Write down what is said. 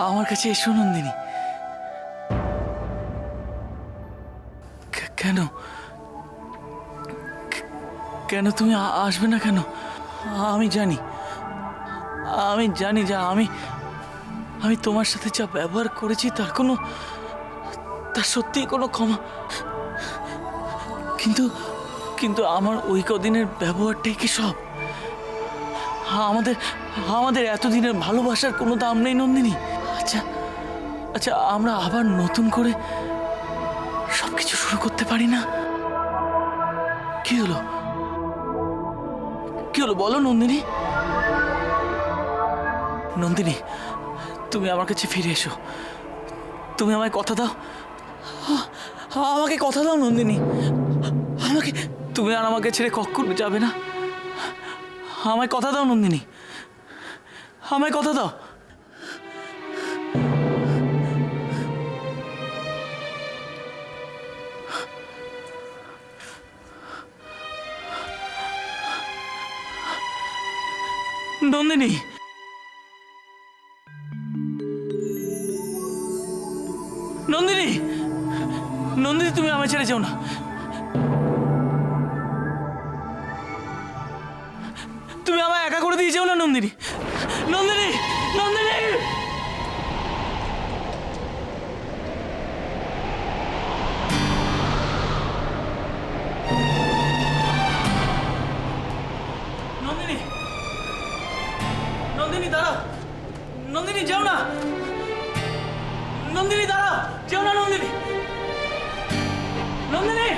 আমার কাছে এসো নন্দিনী। কেন কেন তুমি আসবে না কেন? আমি জানি যে আমি তোমার সাথে যা ব্যবহার করেছি তার সত্যি কোনো ক্ষমা, কিন্তু আমার ওই কদিনের ব্যবহারটাই কি সব? আমাদের এতদিনের ভালোবাসার কোনো দাম নেই নন্দিনী। আচ্ছা আমরা আবার নতুন করে সবকিছু শুরু করতে পারি না? কি হলো বলো নন্দিনী। নন্দিনী, তুমি আমার কাছে ফিরে এসো। তুমি আমায় কথা দাও, আমাকে কথা দাও নন্দিনী। তুমি আর আমাকে ছেড়ে কখনো যাবে না। আমায় কথা দাও নন্দিনী, আমায় কথা দাও। নন্দিনী, নন্দিনী, নন্দিনী, তুমি আমায় ছেড়ে যাও না। তুমি আমায় একা করে দিয়ে যাও না নন্দিনী। নন্দিনী, নন্দিনী, নন্দিনী, নন্দিনী দাঁড়াও। নন্দিনী যাও না। নন্দিনী দাঁড়াও, যেও না নন্দিনী। নন্দিনী।